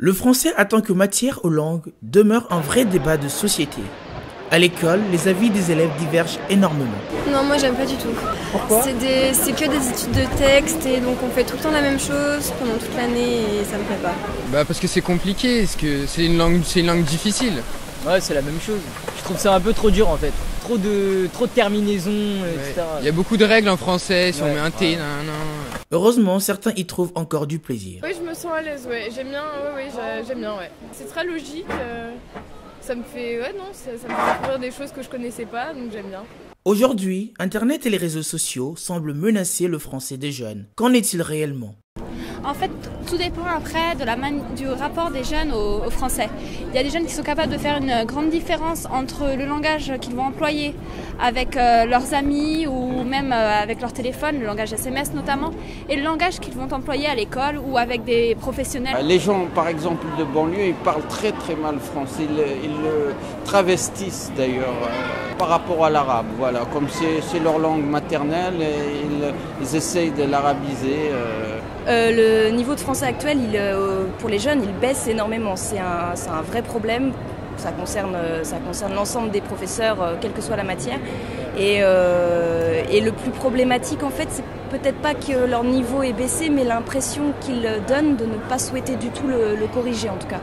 Le français en tant que matière aux langues demeure un vrai débat de société. À l'école, les avis des élèves divergent énormément. Non, moi j'aime pas du tout. Pourquoi ? C'est que des études de texte et donc on fait tout le temps la même chose pendant toute l'année et ça me plaît pas. Parce que c'est compliqué, parce que c'est une langue difficile. Ouais, c'est la même chose. Je trouve ça un peu trop dur en fait. Trop de terminaisons, etc. Il y a beaucoup de règles en français, si on met un T, Heureusement, certains y trouvent encore du plaisir. Oui, je me sens à l'aise, ouais. J'aime bien, j'aime bien, ouais. C'est très logique, ça me fait, ça me fait découvrir des choses que je connaissais pas, donc j'aime bien. Aujourd'hui, Internet et les réseaux sociaux semblent menacer le français des jeunes. Qu'en est-il réellement ? En fait, tout dépend après du rapport des jeunes au français. Il y a des jeunes qui sont capables de faire une grande différence entre le langage qu'ils vont employer avec leurs amis ou même avec leur téléphone, le langage SMS notamment, et le langage qu'ils vont employer à l'école ou avec des professionnels. Les gens, par exemple, de banlieue, ils parlent très très mal français. Ils le travestissent d'ailleurs par rapport à l'arabe. Voilà, comme c'est leur langue maternelle, ils essayent de l'arabiser. Le niveau de français actuel, pour les jeunes, il baisse énormément. C'est un vrai problème. Ça concerne l'ensemble des professeurs, quelle que soit la matière. Et le plus problématique, en fait, c'est peut-être pas que leur niveau est baissé, mais l'impression qu'ils donnent de ne pas souhaiter du tout le corriger, en tout cas.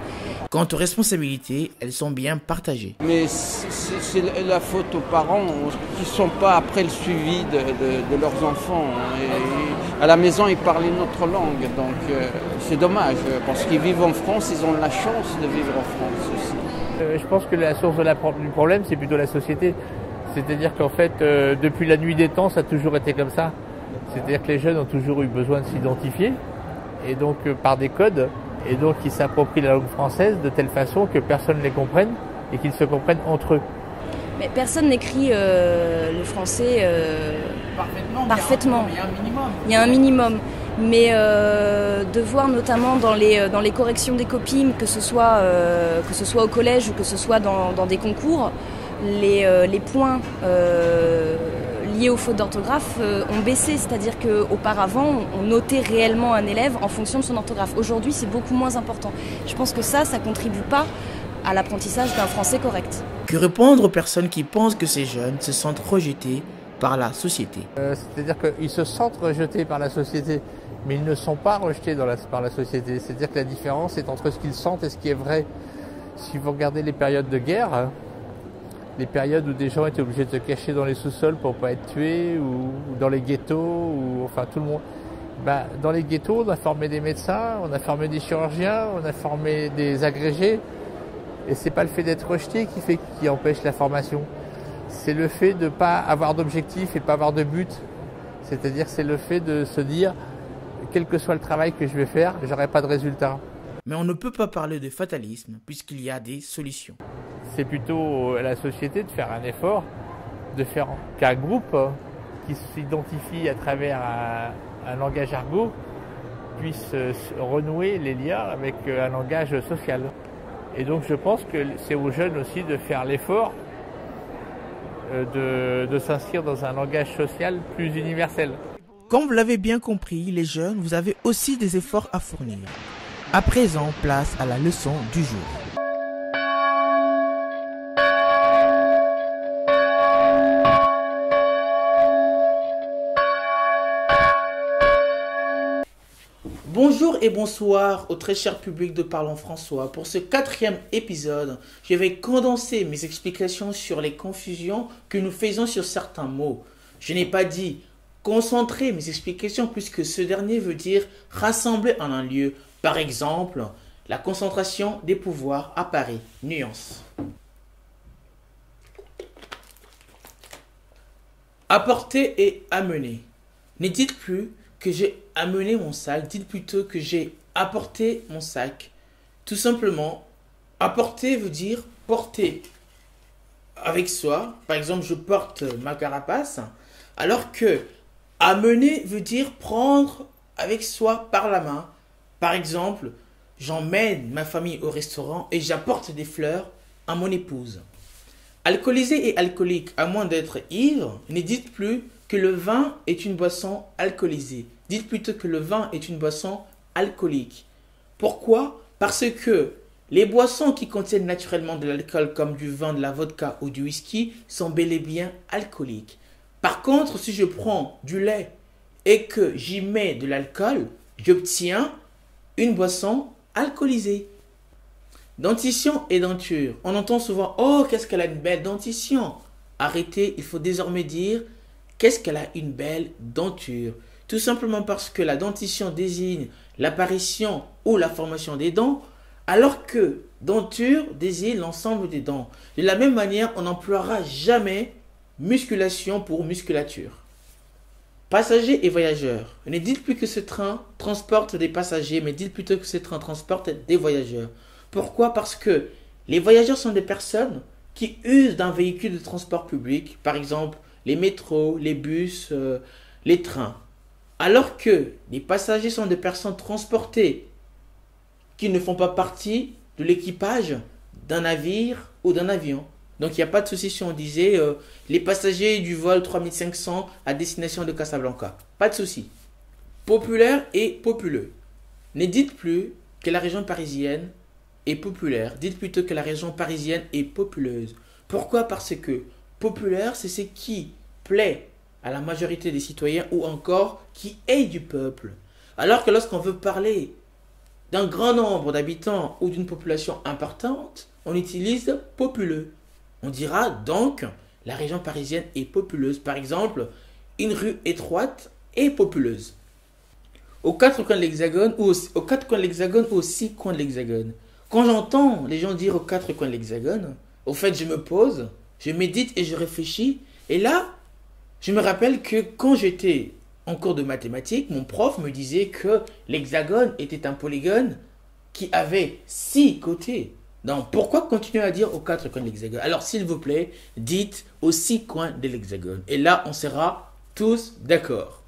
Quant aux responsabilités, elles sont bien partagées. Mais c'est la faute aux parents qui ne sont pas après le suivi de leurs enfants. Et à la maison, ils parlent une autre langue, donc c'est dommage, parce qu'ils vivent en France, ils ont la chance de vivre en France aussi. Je pense que la source du problème, c'est plutôt la société. C'est-à-dire qu'en fait, depuis la nuit des temps, ça a toujours été comme ça. C'est-à-dire que les jeunes ont toujours eu besoin de s'identifier, et donc par des codes. Et donc ils s'approprient la langue française de telle façon que personne ne les comprenne et qu'ils se comprennent entre eux. Mais personne n'écrit le français parfaitement. Il y a un minimum. Mais de voir notamment dans les corrections des copines, que ce soit au collège ou que ce soit dans des concours, les points liés aux fautes d'orthographe ont baissé, c'est-à-dire qu'auparavant on notait réellement un élève en fonction de son orthographe. Aujourd'hui c'est beaucoup moins important. Je pense que ça contribue pas à l'apprentissage d'un français correct. Que répondre aux personnes qui pensent que ces jeunes se sentent rejetés par la société ? C'est-à-dire qu'ils se sentent rejetés par la société, mais ils ne sont pas rejetés par la société. C'est-à-dire que la différence est entre ce qu'ils sentent et ce qui est vrai. Si vous regardez les périodes de guerre, les périodes où des gens étaient obligés de se cacher dans les sous-sols pour pas être tués, ou dans les ghettos, ou enfin tout le monde. Dans les ghettos, on a formé des médecins, on a formé des chirurgiens, on a formé des agrégés, et c'est pas le fait d'être rejeté qui empêche la formation. C'est le fait de pas avoir d'objectif et pas avoir de but. C'est-à-dire c'est le fait de se dire, quel que soit le travail que je vais faire, j'aurai pas de résultat. Mais on ne peut pas parler de fatalisme puisqu'il y a des solutions. C'est plutôt à la société de faire un effort, de faire qu'un groupe qui s'identifie à travers un langage argot puisse renouer les liens avec un langage social. Et donc je pense que c'est aux jeunes aussi de faire l'effort de s'inscrire dans un langage social plus universel. Comme vous l'avez bien compris, les jeunes, vous avez aussi des efforts à fournir. À présent, place à la leçon du jour. Bonjour et bonsoir au très cher public de Parlons François. Pour ce 4e épisode, je vais condenser mes explications sur les confusions que nous faisons sur certains mots. Je n'ai pas dit concentrer mes explications puisque ce dernier veut dire rassembler en un lieu. Par exemple, la concentration des pouvoirs à Paris. Nuance. Apporter et amener. Ne dites plus que j'ai amené mon sac, dites plutôt que j'ai apporté mon sac. Tout simplement, apporter veut dire porter avec soi. Par exemple, je porte ma carapace, alors que amener veut dire prendre avec soi par la main. Par exemple, j'emmène ma famille au restaurant et j'apporte des fleurs à mon épouse. Alcoolisé et alcoolique, à moins d'être ivre, ne dites plus que le vin est une boisson alcoolisée. Dites plutôt que le vin est une boisson alcoolique. Pourquoi ? Parce que les boissons qui contiennent naturellement de l'alcool comme du vin, de la vodka ou du whisky sont bel et bien alcooliques. Par contre, si je prends du lait et que j'y mets de l'alcool, j'obtiens une boisson alcoolisée. Dentition et denture. On entend souvent « Oh, qu'est-ce qu'elle a une belle dentition !» Arrêtez, il faut désormais dire « Qu'est-ce qu'elle a une belle denture ?» Tout simplement parce que la dentition désigne l'apparition ou la formation des dents, alors que denture désigne l'ensemble des dents. De la même manière, on n'emploiera jamais musculation pour musculature. Passagers et voyageurs. Ne dites plus que ce train transporte des passagers, mais dites plutôt que ce train transporte des voyageurs. Pourquoi? Parce que les voyageurs sont des personnes qui usent d'un véhicule de transport public, par exemple les métros, les bus, les trains. Alors que les passagers sont des personnes transportées qui ne font pas partie de l'équipage d'un navire ou d'un avion. Donc il n'y a pas de souci si on disait les passagers du vol 3500 à destination de Casablanca. Pas de souci. Populaire et populeux. Ne dites plus que la région parisienne est populaire. Dites plutôt que la région parisienne est populeuse. Pourquoi? Parce que populaire, c'est ce qui plaît à la majorité des citoyens ou encore qui est du peuple. Alors que lorsqu'on veut parler d'un grand nombre d'habitants ou d'une population importante, on utilise populeux. On dira donc la région parisienne est populeuse. Par exemple, une rue étroite est populeuse. Aux quatre coins de l'hexagone ou aux quatre coins de l'hexagone ou aux 6 coins de l'hexagone. Quand j'entends les gens dire aux 4 coins de l'hexagone, au fait je me pose, je médite et je réfléchis. Et là, je me rappelle que quand j'étais en cours de mathématiques, mon prof me disait que l'hexagone était un polygone qui avait 6 côtés. Donc pourquoi continuer à dire aux 4 coins de l'hexagone? Alors s'il vous plaît, dites aux 6 coins de l'hexagone. Et là, on sera tous d'accord.